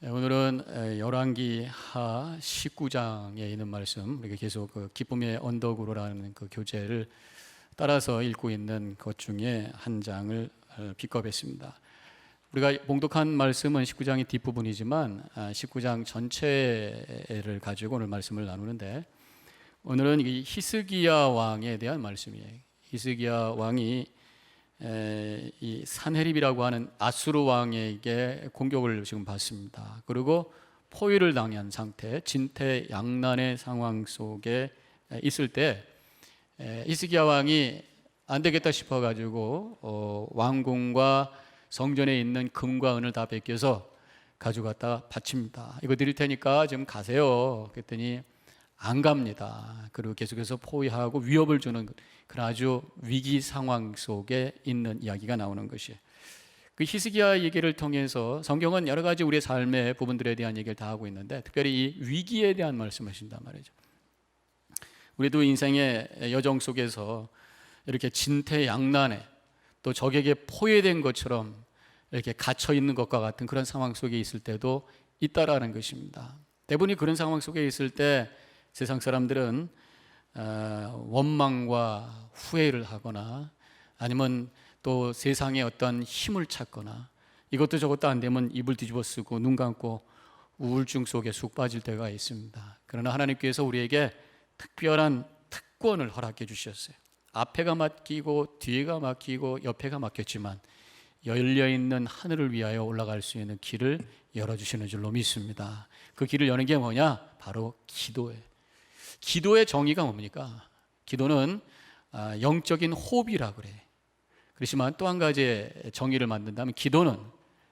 오늘은 열왕기 하 19장에 있는 말씀, 우리가 계속 그 기쁨의 언덕으로라는 그 교재를 따라서 읽고 있는 것 중에 한 장을 픽업했습니다. 우리가 봉독한 말씀은 19장의 뒷부분이지만 19장 전체를 가지고 오늘 말씀을 나누는데, 오늘은 이 히스기야 왕에 대한 말씀이에요. 히스기야 왕이 이 산헤립이라고 하는 아수르 왕에게 공격을 지금 받습니다. 그리고 포위를 당한 상태, 진퇴양난의 상황 속에 있을 때 히스기야 왕이 안 되겠다 싶어가지고 왕궁과 성전에 있는 금과 은을 다 베껴서 가져갔다 바칩니다. 이거 드릴 테니까 좀 가세요. 그랬더니 안 갑니다. 그리고 계속해서 포위하고 위협을 주는 그런 아주 위기 상황 속에 있는 이야기가 나오는 것이에요. 그 히스기야 얘기를 통해서 성경은 여러 가지 우리의 삶의 부분들에 대한 얘기를 다 하고 있는데, 특별히 이 위기에 대한 말씀을 하신단 말이죠. 우리도 인생의 여정 속에서 이렇게 진퇴양난에 또 적에게 포위된 것처럼 이렇게 갇혀 있는 것과 같은 그런 상황 속에 있을 때도 있다라는 것입니다. 대부분이 그런 상황 속에 있을 때 세상 사람들은 원망과 후회를 하거나, 아니면 또 세상에 어떤 힘을 찾거나, 이것도 저것도 안 되면 입을 뒤집어 쓰고 눈 감고 우울증 속에 쑥 빠질 때가 있습니다. 그러나 하나님께서 우리에게 특별한 특권을 허락해 주셨어요. 앞에가 막히고 뒤에가 막히고 옆에가 막혔지만 열려있는 하늘을 위하여 올라갈 수 있는 길을 열어주시는 줄로 믿습니다. 그 길을 여는 게 뭐냐? 바로 기도예요. 기도의 정의가 뭡니까? 기도는 영적인 호흡이라 그래. 그렇지만 또 한 가지의 정의를 만든다면, 기도는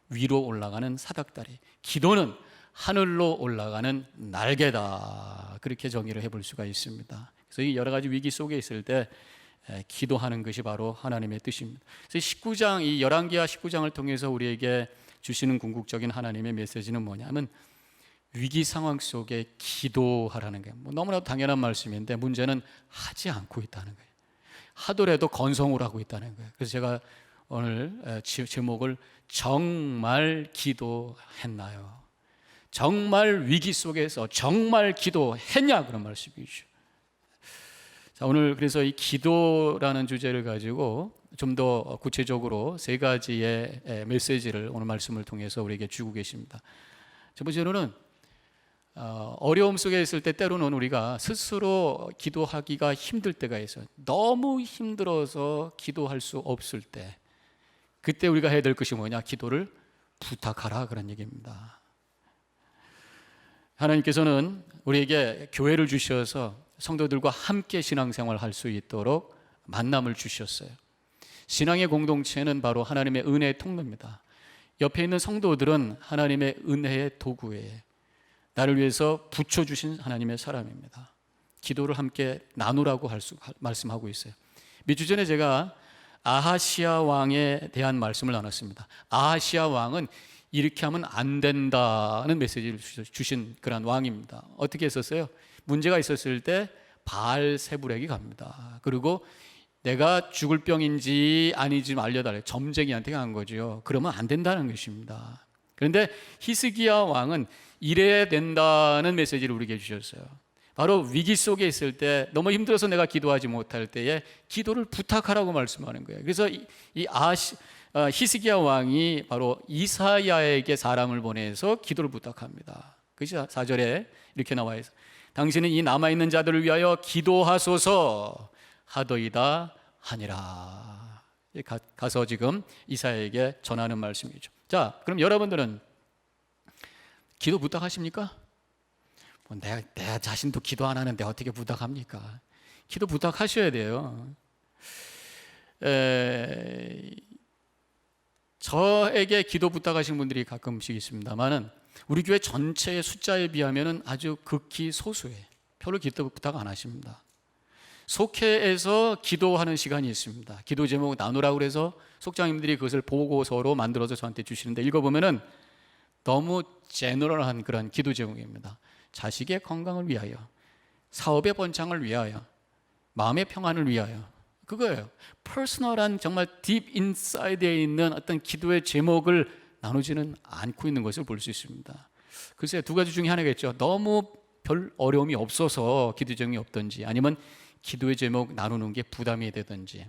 위로 올라가는 사닥다리, 기도는 하늘로 올라가는 날개다. 그렇게 정의를 해볼 수가 있습니다. 그래서 이 여러 가지 위기 속에 있을 때 기도하는 것이 바로 하나님의 뜻입니다. 그래서 19장, 이 열왕기하 19장을 통해서 우리에게 주시는 궁극적인 하나님의 메시지는 뭐냐면, 위기 상황 속에 기도하라는 게 너무나도 당연한 말씀인데, 문제는 하지 않고 있다는 거예요. 하더라도 건성으로 하고 있다는 거예요. 그래서 제가 오늘 제목을 정말 기도했나요? 정말 위기 속에서 정말 기도했냐? 그런 말씀이죠. 자, 오늘 그래서 이 기도라는 주제를 가지고 좀 더 구체적으로 세 가지의 메시지를 오늘 말씀을 통해서 우리에게 주고 계십니다. 첫 번째로는 어려움 속에 있을 때 때로는 우리가 스스로 기도하기가 힘들 때가 있어요. 너무 힘들어서 기도할 수 없을 때, 그때 우리가 해야 될 것이 뭐냐? 기도를 부탁하라, 그런 얘기입니다. 하나님께서는 우리에게 교회를 주셔서 성도들과 함께 신앙생활을 할 수 있도록 만남을 주셨어요. 신앙의 공동체는 바로 하나님의 은혜의 통로입니다. 옆에 있는 성도들은 하나님의 은혜의 도구예요. 나를 위해서 붙여주신 하나님의 사람입니다. 기도를 함께 나누라고 말씀하고 있어요. 몇 주 전에 제가 아하시아 왕에 대한 말씀을 나눴습니다. 아하시아 왕은 이렇게 하면 안 된다는 메시지를 주신 그런 왕입니다. 어떻게 했었어요? 문제가 있었을 때 바알세불에게 갑니다. 그리고 내가 죽을 병인지 아닌지 알려달래, 점쟁이한테 간 거죠. 그러면 안 된다는 것입니다. 그런데 히스기야 왕은 이래야 된다는 메시지를 우리에게 주셨어요. 바로 위기 속에 있을 때, 너무 힘들어서 내가 기도하지 못할 때에 기도를 부탁하라고 말씀하는 거예요. 그래서 히스기야 왕이 바로 이사야에게 사람을 보내서 기도를 부탁합니다. 그것이 4절에 이렇게 나와 있어요. 당신은 이 남아있는 자들을 위하여 기도하소서 하더이다 하니라. 가서 지금 이사야에게 전하는 말씀이죠. 자, 그럼 여러분들은 기도 부탁하십니까? 내 자신도 기도 안 하는데 어떻게 부탁합니까? 기도 부탁하셔야 돼요. 저에게 기도 부탁하신 분들이 가끔씩 있습니다만은, 우리 교회 전체의 숫자에 비하면 아주 극히 소수예요. 별로 기도 부탁 안 하십니다. 속회에서 기도하는 시간이 있습니다. 기도 제목 나누라고 그래서 속장님들이 그것을 보고서로 만들어서 저한테 주시는데, 읽어보면은 너무 제너럴한 그런 기도 제목입니다. 자식의 건강을 위하여, 사업의 번창을 위하여, 마음의 평안을 위하여, 그거예요. 퍼스널한, 정말 딥 인사이드에 있는 어떤 기도의 제목을 나누지는 않고 있는 것을 볼 수 있습니다. 글쎄 두 가지 중에 하나겠죠. 너무 별 어려움이 없어서 기도 제목이 없든지, 아니면 기도의 제목 나누는 게 부담이 되든지.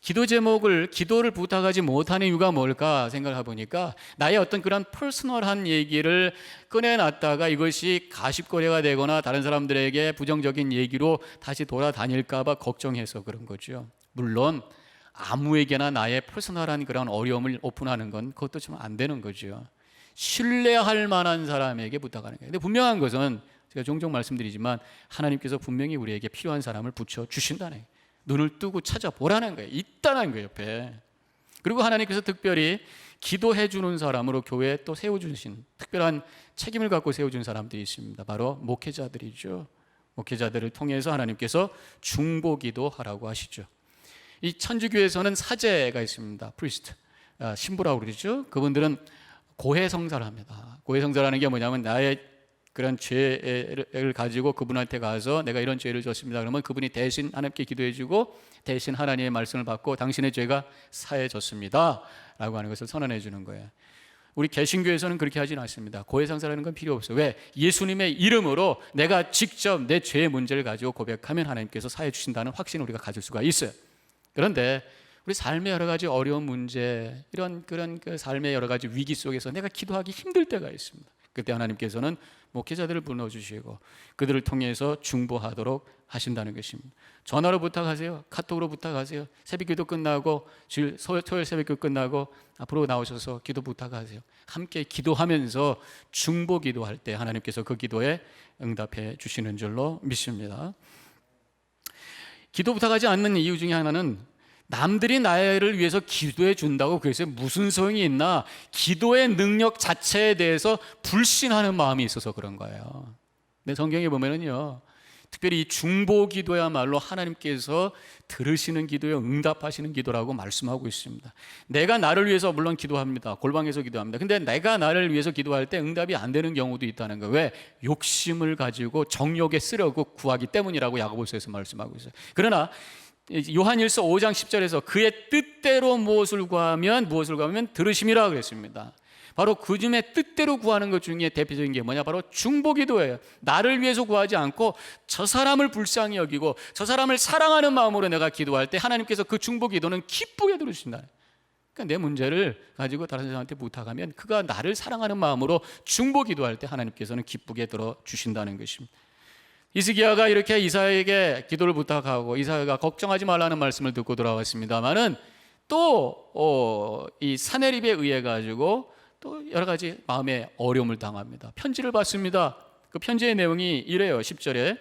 기도 제목을, 기도를 부탁하지 못하는 이유가 뭘까 생각을 해보니까, 나의 어떤 그런 퍼스널한 얘기를 꺼내놨다가 이것이 가십거리가 되거나 다른 사람들에게 부정적인 얘기로 다시 돌아다닐까 봐 걱정해서 그런 거죠. 물론 아무에게나 나의 퍼스널한 그런 어려움을 오픈하는 건 그것도 좀 안 되는 거죠. 신뢰할 만한 사람에게 부탁하는 거예요. 근데 분명한 것은 제가 종종 말씀드리지만, 하나님께서 분명히 우리에게 필요한 사람을 붙여 주신다는 거예요. 눈을 뜨고 찾아보라는 거예요. 있다는 거예요, 옆에. 그리고 하나님께서 특별히 기도해 주는 사람으로 교회에 또 세워주신 특별한 책임을 갖고 세워준 사람들이 있습니다. 바로 목회자들이죠. 목회자들을 통해서 하나님께서 중보기도 하라고 하시죠. 이 천주교에서는 사제가 있습니다. 프리스트, 신부라고 그러죠. 그분들은 고해성사를 합니다. 고해성사라는 게 뭐냐면, 나의 그런 죄를 가지고 그분한테 가서 내가 이런 죄를 졌습니다. 그러면 그분이 대신 하나님께 기도해주고 대신 하나님의 말씀을 받고 당신의 죄가 사해졌습니다 라고 하는 것을 선언해 주는 거예요. 우리 개신교에서는 그렇게 하지는 않습니다. 고해성사라는 건 필요 없어요. 왜? 예수님의 이름으로 내가 직접 내 죄의 문제를 가지고 고백하면 하나님께서 사해 주신다는 확신을 우리가 가질 수가 있어요. 그런데 우리 삶의 여러 가지 어려운 문제, 이런 그런 그 삶의 여러 가지 위기 속에서 내가 기도하기 힘들 때가 있습니다. 그때 하나님께서는 목회자들을 불러주시고 그들을 통해서 중보하도록 하신다는 것입니다. 전화로 부탁하세요. 카톡으로 부탁하세요. 새벽기도 끝나고, 토요일 새벽기도 끝나고 앞으로 나오셔서 기도 부탁하세요. 함께 기도하면서 중보기도할 때 하나님께서 그 기도에 응답해 주시는 줄로 믿습니다. 기도 부탁하지 않는 이유 중에 하나는, 남들이 나를 위해서 기도해 준다고 그래서 무슨 소용이 있나, 기도의 능력 자체에 대해서 불신하는 마음이 있어서 그런 거예요. 근데 성경에 보면은요, 특별히 이 중보기도야말로 하나님께서 들으시는 기도에 응답하시는 기도라고 말씀하고 있습니다. 내가 나를 위해서 물론 기도합니다. 골방에서 기도합니다. 근데 내가 나를 위해서 기도할 때 응답이 안 되는 경우도 있다는 거예요. 왜? 욕심을 가지고 정욕에 쓰려고 구하기 때문이라고 야고보서에서 말씀하고 있어요. 그러나 요한일서 5장 10절에서 그의 뜻대로 무엇을 구하면 들으심이라 그랬습니다. 바로 그 중에 뜻대로 구하는 것 중에 대표적인 게 뭐냐? 바로 중보기도예요. 나를 위해서 구하지 않고 저 사람을 불쌍히 여기고 저 사람을 사랑하는 마음으로 내가 기도할 때 하나님께서 그 중보기도는 기쁘게 들으신다. 그러니까 내 문제를 가지고 다른 사람한테 부탁하면 그가 나를 사랑하는 마음으로 중보기도할 때 하나님께서는 기쁘게 들어주신다는 것입니다. 히스기야가 이렇게 이사야에게 기도를 부탁하고 이사야가 걱정하지 말라는 말씀을 듣고 돌아왔습니다만은 또 이 사내립에 의해 가지고 또 여러 가지 마음의 어려움을 당합니다. 편지를 받습니다. 그 편지의 내용이 이래요. 10절에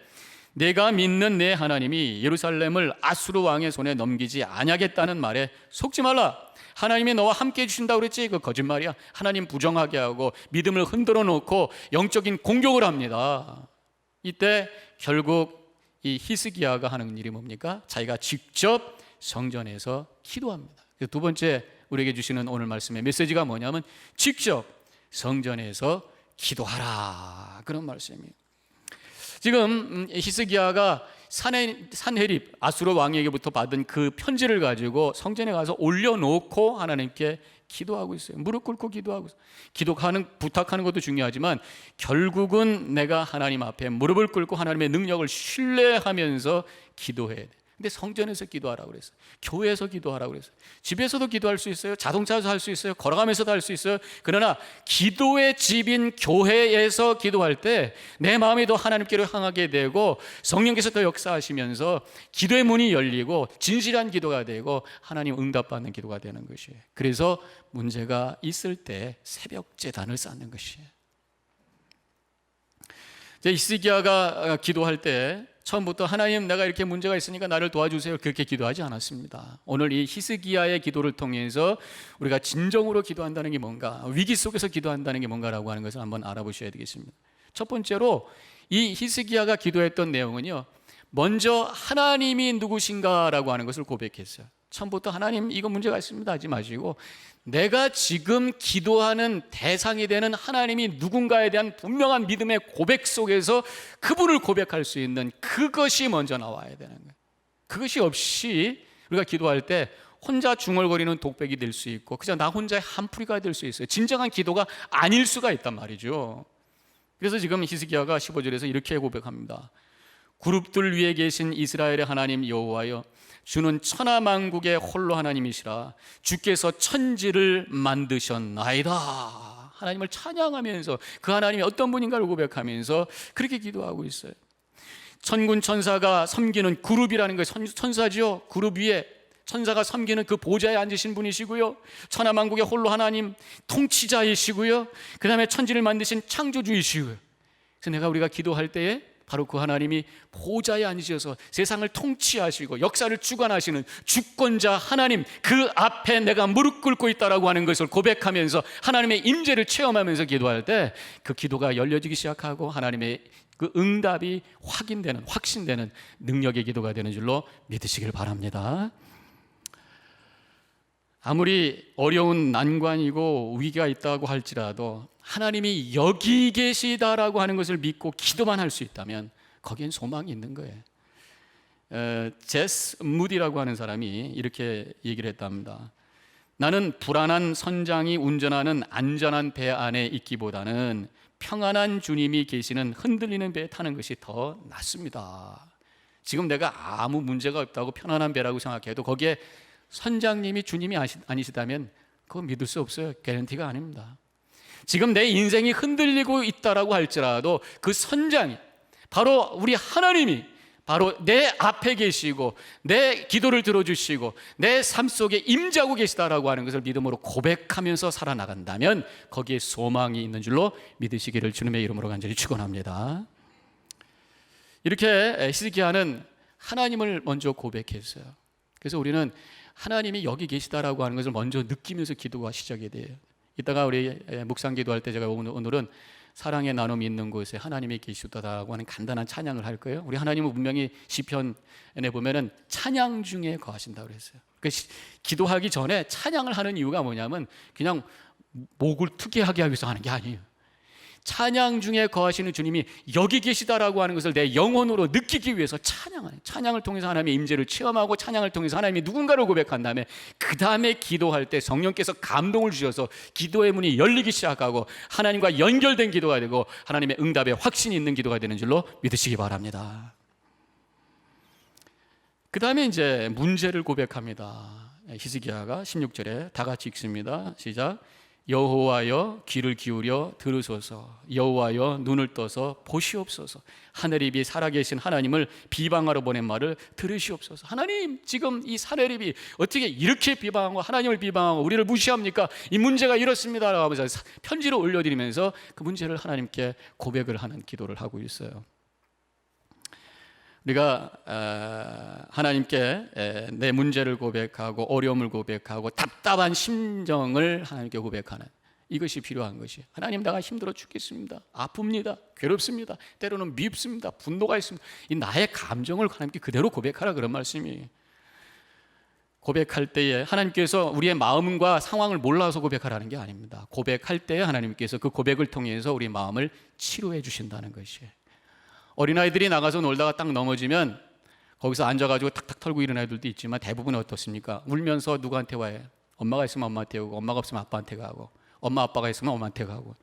내가 믿는 내 하나님이 예루살렘을 아수르 왕의 손에 넘기지 아니하겠다는 말에 속지 말라. 하나님이 너와 함께 해주신다고 그랬지? 그 거짓말이야. 하나님 부정하게 하고 믿음을 흔들어 놓고 영적인 공격을 합니다. 이때 결국 이 히스기야가 하는 일이 뭡니까? 자기가 직접 성전에서 기도합니다. 두 번째 우리에게 주시는 오늘 말씀의 메시지가 뭐냐면 직접 성전에서 기도하라, 그런 말씀이에요. 지금 히스기야가 산헤립 아수르 왕에게부터 받은 그 편지를 가지고 성전에 가서 올려놓고 하나님께 기도하고 있어요. 무릎 꿇고 기도하고 있어요. 부탁하는 것도 중요하지만 결국은 내가 하나님 앞에 무릎을 꿇고 하나님의 능력을 신뢰하면서 기도해야 돼. 근데 성전에서 기도하라고 그랬어요. 교회에서 기도하라고 그랬어요. 집에서도 기도할 수 있어요. 자동차에서 할 수 있어요. 걸어가면서도 할 수 있어요. 그러나 기도의 집인 교회에서 기도할 때 내 마음이 더 하나님께로 향하게 되고 성령께서 더 역사하시면서 기도의 문이 열리고 진실한 기도가 되고 하나님 응답받는 기도가 되는 것이에요. 그래서 문제가 있을 때 새벽 제단을 쌓는 것이에요. 히스기야가 기도할 때 처음부터 하나님, 내가 이렇게 문제가 있으니까 나를 도와주세요, 그렇게 기도하지 않았습니다. 오늘 이 히스기야의 기도를 통해서 우리가 진정으로 기도한다는 게 뭔가, 위기 속에서 기도한다는 게 뭔가라고 하는 것을 한번 알아보셔야 되겠습니다. 첫 번째로 이 히스기야가 기도했던 내용은요, 먼저 하나님이 누구신가라고 하는 것을 고백했어요. 처음부터 하나님 이거 문제가 있습니다 하지 마시고 내가 지금 기도하는 대상이 되는 하나님이 누군가에 대한 분명한 믿음의 고백 속에서 그분을 고백할 수 있는 그것이 먼저 나와야 되는 거예요. 그것이 없이 우리가 기도할 때 혼자 중얼거리는 독백이 될 수 있고 그냥 나 혼자의 한풀이가 될 수 있어요. 진정한 기도가 아닐 수가 있단 말이죠. 그래서 지금 히스기야가 15절에서 이렇게 고백합니다. 그룹들 위에 계신 이스라엘의 하나님 여호와여, 주는 천하만국의 홀로 하나님이시라. 주께서 천지를 만드셨나이다. 하나님을 찬양하면서 그 하나님이 어떤 분인가를 고백하면서 그렇게 기도하고 있어요. 천군 천사가 섬기는 그룹이라는 거예요. 천사죠. 그룹 위에 천사가 섬기는 그 보좌에 앉으신 분이시고요, 천하만국의 홀로 하나님 통치자이시고요, 그 다음에 천지를 만드신 창조주이시고요. 그래서 우리가 기도할 때에 바로 그 하나님이 보좌에 앉으셔서 세상을 통치하시고 역사를 주관하시는 주권자 하나님, 그 앞에 내가 무릎 꿇고 있다라고 하는 것을 고백하면서 하나님의 임재를 체험하면서 기도할 때 그 기도가 열려지기 시작하고 하나님의 그 응답이 확인되는, 확신되는 능력의 기도가 되는 줄로 믿으시길 바랍니다. 아무리 어려운 난관이고 위기가 있다고 할지라도 하나님이 여기 계시다라고 하는 것을 믿고 기도만 할 수 있다면 거기엔 소망이 있는 거예요. 제스 무디라고 하는 사람이 이렇게 얘기를 했답니다. 나는 불안한 선장이 운전하는 안전한 배 안에 있기보다는 평안한 주님이 계시는 흔들리는 배에 타는 것이 더 낫습니다. 지금 내가 아무 문제가 없다고 편안한 배라고 생각해도 거기에 선장님이 주님이 아니시다면 그거 믿을 수 없어요. 개런티가 아닙니다. 지금 내 인생이 흔들리고 있다라고 할지라도 그 선장이 바로 우리 하나님이 바로 내 앞에 계시고 내 기도를 들어주시고 내 삶 속에 임재하고 계시다라고 하는 것을 믿음으로 고백하면서 살아나간다면 거기에 소망이 있는 줄로 믿으시기를 주님의 이름으로 간절히 축원합니다. 이렇게 히스기야는 하나님을 먼저 고백했어요. 그래서 우리는 하나님이 여기 계시다라고 하는 것을 먼저 느끼면서 기도가 시작이 돼요. 이따가 우리 묵상 기도할 때 제가 오늘은 사랑의 나눔이 있는 곳에 하나님이 계시다라고 하는 간단한 찬양을 할 거예요. 우리 하나님은 분명히 시편에 보면은 찬양 중에 거하신다고 그랬어요. 그러니까 기도하기 전에 찬양을 하는 이유가 뭐냐면 그냥 목을 특이하게 하기 위해서 하는 게 아니에요. 찬양 중에 거하시는 주님이 여기 계시다라고 하는 것을 내 영혼으로 느끼기 위해서 찬양을 통해서 하나님의 임재를 체험하고 찬양을 통해서 하나님이 누군가를 고백한 다음에 그 다음에 기도할 때 성령께서 감동을 주셔서 기도의 문이 열리기 시작하고 하나님과 연결된 기도가 되고 하나님의 응답에 확신이 있는 기도가 되는 줄로 믿으시기 바랍니다. 그 다음에 이제 문제를 고백합니다. 히스기야가 16절에 다 같이 읽습니다. 시작. 여호와여 귀를 기울여 들으소서, 여호와여 눈을 떠서 보시옵소서, 하늘입이 살아계신 하나님을 비방하러 보낸 말을 들으시옵소서. 하나님, 지금 이 사내립이 어떻게 이렇게 비방하고 하나님을 비방하고 우리를 무시합니까? 이 문제가 이렇습니다 라고 하면서 편지로 올려드리면서 그 문제를 하나님께 고백을 하는 기도를 하고 있어요. 우리가 하나님께 내 문제를 고백하고 어려움을 고백하고 답답한 심정을 하나님께 고백하는 이것이 필요한 것이에요. 하나님, 내가 힘들어 죽겠습니다. 아픕니다. 괴롭습니다. 때로는 밉습니다. 분노가 있습니다. 이 나의 감정을 하나님께 그대로 고백하라, 그런 말씀이에요. 고백할 때에 하나님께서 우리의 마음과 상황을 몰라서 고백하라는 게 아닙니다. 고백할 때에 하나님께서 그 고백을 통해서 우리 마음을 치료해 주신다는 것이에요. 어린아이들이 나가서 놀다가 딱 넘어지면 거기서 앉아가지고 탁탁 털고 이런 아이들도 있지만 대부분 어떻습니까? 울면서 누구한테 와요? 엄마가 있으면 엄마한테 오고, 엄마가 없으면 아빠한테 가고, 엄마 아빠가 있으면 엄마한테 가고,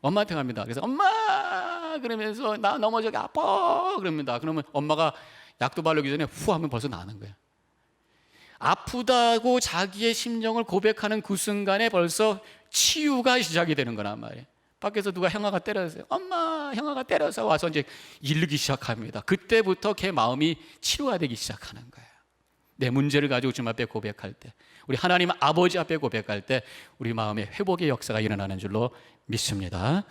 엄마한테 갑니다. 그래서 엄마 그러면서 나 넘어져서 아파 그럽니다. 그러면 엄마가 약도 바르기 전에 후 하면 벌써 나는 거예요. 아프다고 자기의 심정을 고백하는 그 순간에 벌써 치유가 시작이 되는 거란 말이에요. 밖에서 누가 형아가 때렸어요. 엄마, 형아가 때려서 와서 이제 이르기 시작합니다. 그때부터 걔 마음이 치료가 되기 시작하는 거예요. 내 문제를 가지고 주님 앞에 고백할 때, 우리 하나님 아버지 앞에 고백할 때 우리 마음에 회복의 역사가 일어나는 줄로 믿습니다.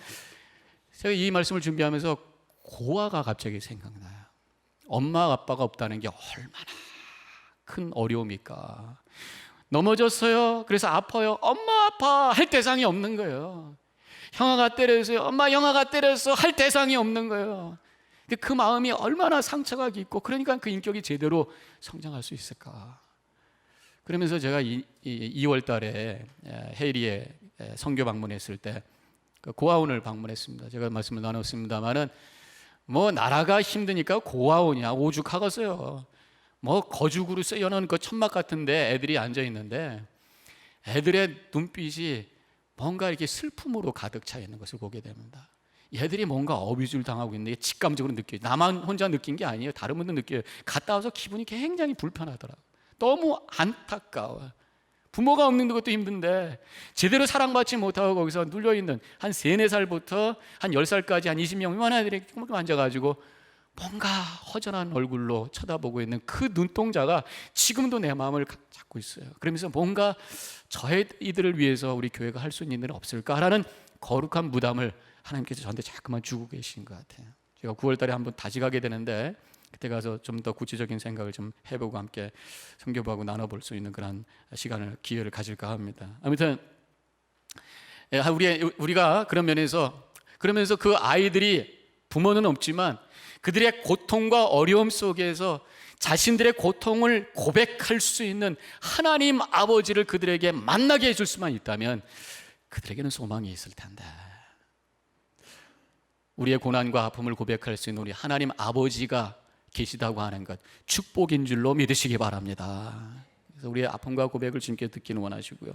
제가 이 말씀을 준비하면서 고아가 갑자기 생각나요. 엄마 아빠가 없다는 게 얼마나 큰 어려움일까. 넘어졌어요. 그래서 아파요. 엄마 아파 할 대상이 없는 거예요. 형아가 때렸어요. 엄마 형아가 때렸어 할 대상이 없는 거예요. 그 마음이 얼마나 상처가 깊고, 그러니까 그 인격이 제대로 성장할 수 있을까. 그러면서 제가 2월 달에 헤이리에 선교 방문했을 때 고아원을 방문했습니다. 제가 말씀을 나눴습니다만은 뭐 나라가 힘드니까 고아원이야 오죽하겠어요. 뭐 거죽으로 쓰여놓은 그 천막 같은데 애들이 앉아 있는데 애들의 눈빛이 뭔가 이렇게 슬픔으로 가득 차 있는 것을 보게 됩니다. 얘들이 뭔가 어뷰즈를 당하고 있는 게 직감적으로 느껴요. 나만 혼자 느낀 게 아니에요. 다른 분도 느껴요. 갔다 와서 기분이 굉장히 불편하더라고요. 너무 안타까워요. 부모가 없는 것도 힘든데 제대로 사랑받지 못하고 거기서 눌려있는 한 3, 4살부터 한 10살까지 한 20명 이만한 애들이 앉아가지고 뭔가 허전한 얼굴로 쳐다보고 있는 그 눈동자가 지금도 내 마음을 잡고 있어요. 그러면서 뭔가 이들을 위해서 우리 교회가 할 수 있는 일은 없을까라는 거룩한 부담을 하나님께서 저한테 자꾸만 주고 계신 것 같아요. 제가 9월 달에 한번 다시 가게 되는데 그때 가서 좀 더 구체적인 생각을 좀 해보고 함께 선교부하고 나눠볼 수 있는 그런 시간을, 기회를 가질까 합니다. 아무튼 우리가 그런 면에서, 그러면서 그 아이들이 부모는 없지만 그들의 고통과 어려움 속에서 자신들의 고통을 고백할 수 있는 하나님 아버지를 그들에게 만나게 해줄 수만 있다면 그들에게는 소망이 있을 텐데, 우리의 고난과 아픔을 고백할 수 있는 우리 하나님 아버지가 계시다고 하는 것, 축복인 줄로 믿으시기 바랍니다. 그래서 우리의 아픔과 고백을 주님께 듣기는 원하시고요,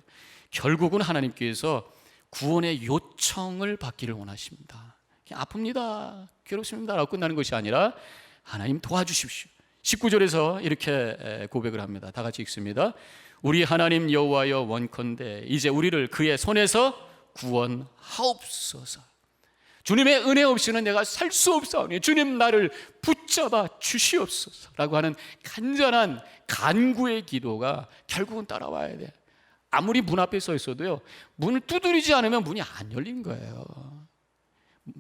결국은 하나님께서 구원의 요청을 받기를 원하십니다. 그냥 아픕니다, 괴롭습니다 라고 끝나는 것이 아니라 하나님 도와주십시오. 19절에서 이렇게 고백을 합니다. 다 같이 읽습니다. 우리 하나님 여호와여, 원컨대 이제 우리를 그의 손에서 구원하옵소서. 주님의 은혜 없이는 내가 살 수 없사오니 주님 나를 붙잡아 주시옵소서 라고 하는 간절한 간구의 기도가 결국은 따라와야 돼. 아무리 문 앞에 서 있어도요, 문을 두드리지 않으면 문이 안 열린 거예요.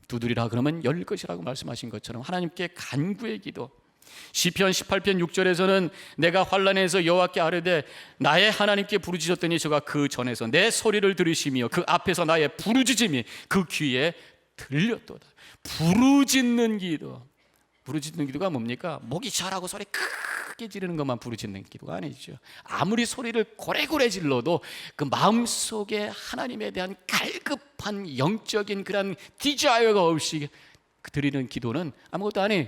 두드리라 그러면 열릴 것이라고 말씀하신 것처럼 하나님께 간구의 기도. 시편 18편 6절에서는 내가 환난에서 여호와께 아뢰되 나의 하나님께 부르짖었더니 저가 그 전에서 내 소리를 들으시며 그 앞에서 나의 부르짖음이 그 귀에 들렸도다. 부르짖는 기도. 부르짖는 기도가 뭡니까? 목이 자라고 소리 크게 지르는 것만 부르짖는 기도가 아니죠. 아무리 소리를 고래고래 질러도 그 마음속에 하나님에 대한 갈급한 영적인 그런 디자이어가 없이 드리는 기도는 아무것도 아니에요.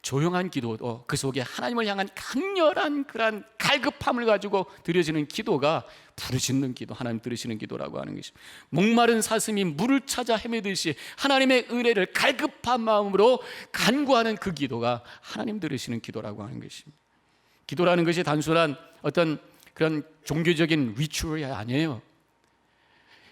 조용한 기도도 그 속에 하나님을 향한 강렬한 그런 갈급함을 가지고 드려지는 기도가 부르짖는 기도, 하나님 들으시는 기도라고 하는 것입니다. 목마른 사슴이 물을 찾아 헤매듯이 하나님의 은혜를 갈급한 마음으로 간구하는 그 기도가 하나님 들으시는 기도라고 하는 것입니다. 기도라는 것이 단순한 어떤 그런 종교적인 리추얼이 아니에요.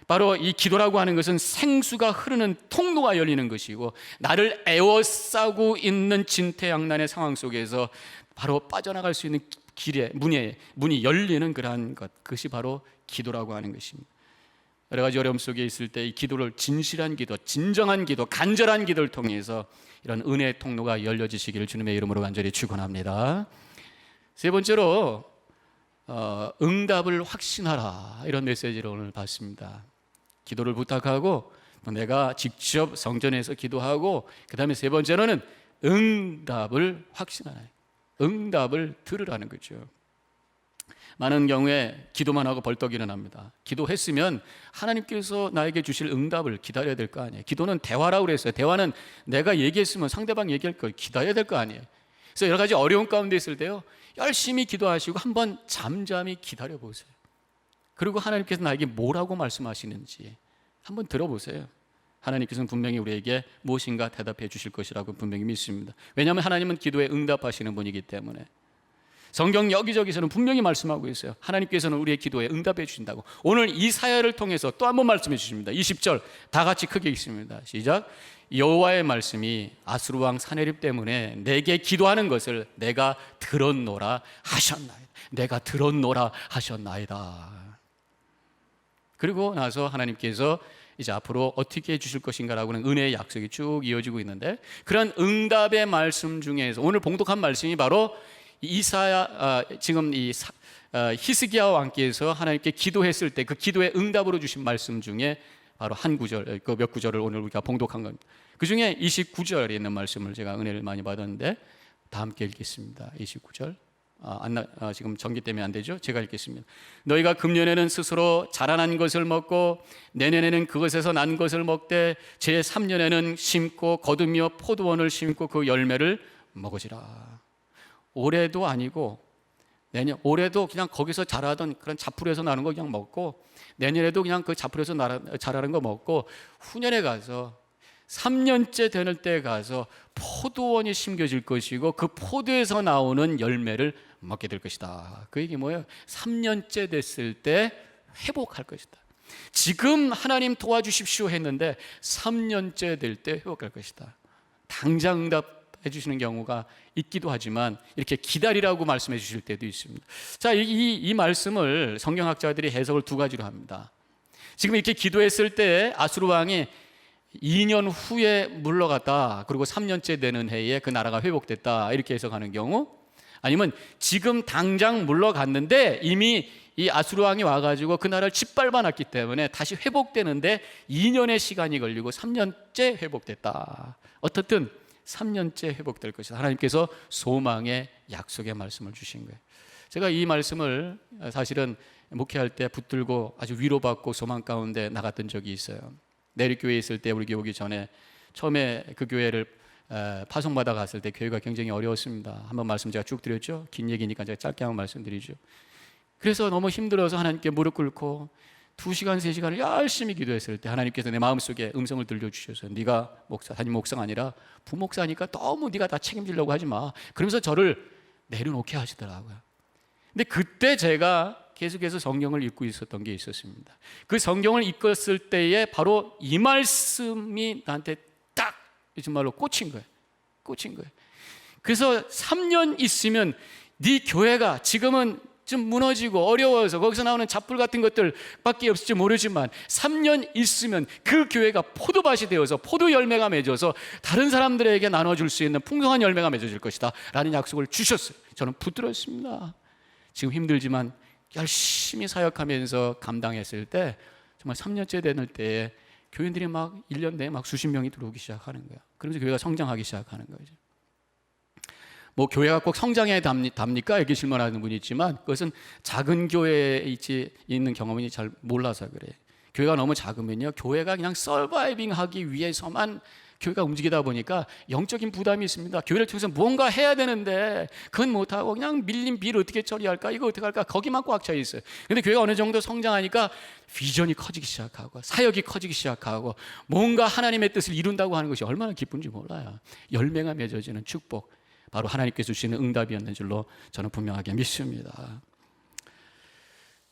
바로 이 기도라고 하는 것은 생수가 흐르는 통로가 열리는 것이고, 나를 에워싸고 있는 진퇴양난의 상황 속에서 바로 빠져나갈 수 있는 길에 문이 열리는 그러한 것, 그것이 바로 기도라고 하는 것입니다. 여러 가지 어려움 속에 있을 때 이 기도를 진실한 기도, 진정한 기도, 간절한 기도를 통해서 이런 은혜의 통로가 열려지시기를 주님의 이름으로 간절히 축원합니다. 세 번째로 응답을 확신하라, 이런 메시지를 오늘 받습니다. 기도를 부탁하고 또 내가 직접 성전에서 기도하고, 그 다음에 세 번째로는 응답을 확신하라, 응답을 들으라는 거죠. 많은 경우에 기도만 하고 벌떡 일어납니다. 기도했으면 하나님께서 나에게 주실 응답을 기다려야 될 거 아니에요. 기도는 대화라고 그랬어요. 대화는 내가 얘기했으면 상대방 얘기할 걸 기다려야 될 거 아니에요. 그래서 여러 가지 어려운 가운데 있을 때요, 열심히 기도하시고 한번 잠잠히 기다려 보세요. 그리고 하나님께서 나에게 뭐라고 말씀하시는지 한번 들어보세요. 하나님께서는 분명히 우리에게 무엇인가 대답해 주실 것이라고 분명히 믿습니다. 왜냐하면 하나님은 기도에 응답하시는 분이기 때문에. 성경 여기저기서는 분명히 말씀하고 있어요. 하나님께서는 우리의 기도에 응답해 주신다고. 오늘 이 사야를 통해서 또 한번 말씀해 주십니다. 20절 다 같이 크게 읽습니다. 시작. 여호와의 말씀이 아수르 왕 사네립 때문에 내게 기도하는 것을 내가 들었노라 하셨나이다. 내가 들었노라 하셨나이다. 그리고 나서 하나님께서 이제 앞으로 어떻게 해주실 것인가라고는 은혜의 약속이 쭉 이어지고 있는데, 그런 응답의 말씀 중에서 오늘 봉독한 말씀이 바로 지금 히스기야 왕께서 하나님께 기도했을 때 그 기도의 응답으로 주신 말씀 중에 바로 한 구절, 그 몇 구절을 오늘 우리가 봉독한 겁니다. 그 중에 29절에 있는 말씀을 제가 은혜를 많이 받았는데 다 함께 읽겠습니다. 29절. 지금 전기 때문에 안 되죠? 제가 읽겠습니다. 너희가 금년에는 스스로 자라난 것을 먹고 내년에는 그것에서 난 것을 먹되 제3년에는 심고 거두며 포도원을 심고 그 열매를 먹으시라. 올해도 아니고 내년, 올해도 그냥 거기서 자라던 그런 자풀에서 나는 거 그냥 먹고, 내년에도 그냥 그 자풀에서 자라는 거 먹고, 후년에 가서 3년째 되는 때 가서 포도원이 심겨질 것이고 그 포도에서 나오는 열매를 먹게 될 것이다. 그 얘기 뭐예요? 3년째 됐을 때 회복할 것이다. 지금 하나님 도와주십시오 했는데 3년째 될 때 회복할 것이다. 당장 응답해 주시는 경우가 있기도 하지만 이렇게 기다리라고 말씀해 주실 때도 있습니다. 자, 이 말씀을 성경학자들이 해석을 두 가지로 합니다. 지금 이렇게 기도했을 때 아수르 왕이 2년 후에 물러갔다, 그리고 3년째 되는 해에 그 나라가 회복됐다, 이렇게 해석하는 경우, 아니면 지금 당장 물러갔는데 이미 이 아수르 왕이 와가지고 그 나라를 짓밟아 놨기 때문에 다시 회복되는데 2년의 시간이 걸리고 3년째 회복됐다. 어떻든 3년째 회복될 것이다. 하나님께서 소망의 약속의 말씀을 주신 거예요. 제가 이 말씀을 사실은 목회할 때 붙들고 아주 위로받고 소망 가운데 나갔던 적이 있어요. 내리교회에 있을 때, 우리 교회 오기 전에 처음에 그 교회를 파송받아 갔을 때 교회가 굉장히 어려웠습니다. 한번 말씀 제가 쭉 드렸죠. 긴 얘기니까 제가 짧게 한번 말씀드리죠. 그래서 너무 힘들어서 하나님께 무릎 꿇고 2시간, 3시간을 열심히 기도했을 때 하나님께서 내 마음속에 음성을 들려주셔서 네가 목사, 담임 목사가 아니라 부목사니까 너무 네가 다 책임지려고 하지 마, 그러면서 저를 내려놓게 하시더라고요. 근데 그때 제가 계속해서 성경을 읽고 있었던 게 있었습니다. 그 성경을 읽었을 때에 바로 이 말씀이 나한테 딱 정말로 꽂힌 거예요. 꽂힌 거예요. 그래서 3년 있으면 네 교회가 지금은 좀 무너지고 어려워서 거기서 나오는 잡풀 같은 것들밖에 없을지 모르지만 3년 있으면 그 교회가 포도밭이 되어서 포도 열매가 맺어서 다른 사람들에게 나눠줄 수 있는 풍성한 열매가 맺어질 것이다 라는 약속을 주셨어요. 저는 붙들었습니다. 지금 힘들지만 열심히 사역하면서 감당했을 때 정말 3년째 되는 때에 교인들이 막 1년 내에 막 수십 명이 들어오기 시작하는 거야. 그러면서 교회가 성장하기 시작하는 거죠. 뭐 교회가 꼭 성장해야 답니까? 이렇게 질문하는 분이 있지만 그것은 작은 교회에 있는 경험이 잘 몰라서 그래요. 교회가 너무 작으면요, 교회가 그냥 서바이빙하기 위해서만 교회가 움직이다 보니까 영적인 부담이 있습니다. 교회를 통해서 뭔가 해야 되는데 그건 못하고 그냥 밀린 비를 어떻게 처리할까, 이거 어떻게 할까, 거기만 꽉 차 있어요. 근데 교회가 어느 정도 성장하니까 비전이 커지기 시작하고 사역이 커지기 시작하고 뭔가 하나님의 뜻을 이룬다고 하는 것이 얼마나 기쁜지 몰라요. 열매가 맺어지는 축복, 바로 하나님께서 주시는 응답이었는 줄로 저는 분명하게 믿습니다.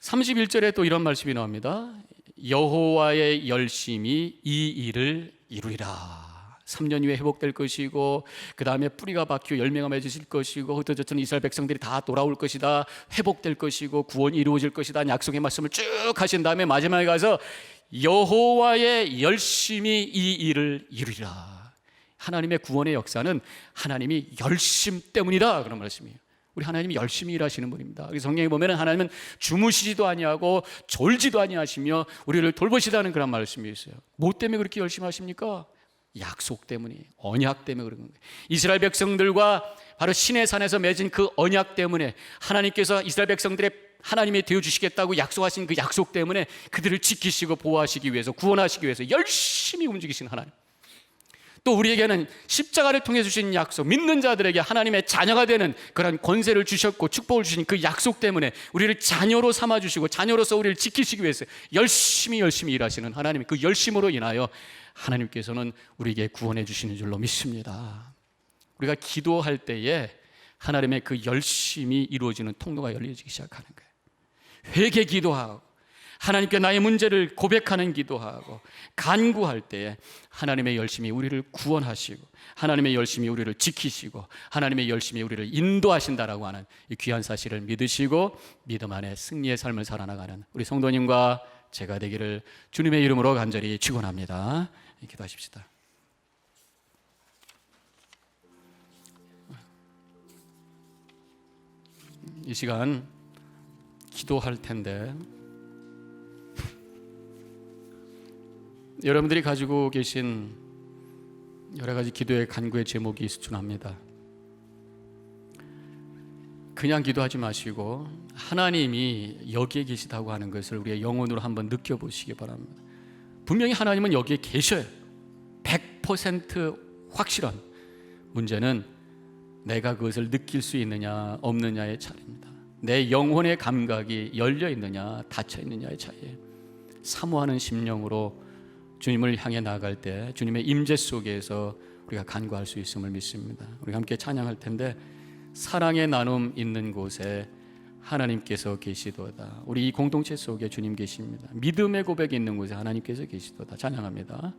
31절에 또 이런 말씀이 나옵니다. 여호와의 열심이 이 일을 이루리라. 3년 후에 회복될 것이고 그 다음에 뿌리가 박히고 열매가 맺으실 것이고 흩어졌던 이스라엘 백성들이 다 돌아올 것이다, 회복될 것이고 구원이 이루어질 것이다 약속의 말씀을 쭉 하신 다음에 마지막에 가서 여호와의 열심이 이 일을 이루리라. 하나님의 구원의 역사는 하나님이 열심 때문이다, 그런 말씀이에요. 우리 하나님이 열심히 일하시는 분입니다. 성경에 보면 하나님은 주무시지도 아니하고 졸지도 아니하시며 우리를 돌보시다는 그런 말씀이 있어요. 뭐 때문에 그렇게 열심히 하십니까? 약속 때문에, 언약 때문에 그런 거예요. 이스라엘 백성들과 바로 시내산에서 맺은 그 언약 때문에 하나님께서 이스라엘 백성들의 하나님이 되어주시겠다고 약속하신 그 약속 때문에 그들을 지키시고 보호하시기 위해서, 구원하시기 위해서 열심히 움직이신 하나님. 또 우리에게는 십자가를 통해 주신 약속, 믿는 자들에게 하나님의 자녀가 되는 그런 권세를 주셨고 축복을 주신 그 약속 때문에 우리를 자녀로 삼아주시고 자녀로서 우리를 지키시기 위해서 열심히 일하시는 하나님, 그 열심으로 인하여 하나님께서는 우리에게 구원해 주시는 줄로 믿습니다. 우리가 기도할 때에 하나님의 그 열심이 이루어지는 통로가 열려지기 시작하는 거예요. 회개 기도하고 하나님께 나의 문제를 고백하는 기도하고 간구할 때에 하나님의 열심히 우리를 구원하시고 하나님의 열심히 우리를 지키시고 하나님의 열심히 우리를 인도하신다라고 하는 이 귀한 사실을 믿으시고 믿음 안에 승리의 삶을 살아나가는 우리 성도님과 제가 되기를 주님의 이름으로 간절히 축원합니다. 기도하십시다. 이 시간 기도할 텐데 여러분들이 가지고 계신 여러 가지 기도의 간구의 제목이 있을 줄 압니다. 그냥 기도하지 마시고 하나님이 여기에 계시다고 하는 것을 우리의 영혼으로 한번 느껴보시기 바랍니다. 분명히 하나님은 여기에 계셔요. 100% 확실한. 문제는 내가 그것을 느낄 수 있느냐 없느냐의 차이입니다. 내 영혼의 감각이 열려 있느냐 닫혀 있느냐의 차이예요. 사모하는 심령으로 주님을 향해 나아갈 때 주님의 임재 속에서 우리가 간구할 수 있음을 믿습니다. 우리가 함께 찬양할 텐데, 사랑의 나눔 있는 곳에 하나님께서 계시도다. 우리 이 공동체 속에 주님 계십니다. 믿음의 고백이 있는 곳에 하나님께서 계시도다. 찬양합니다.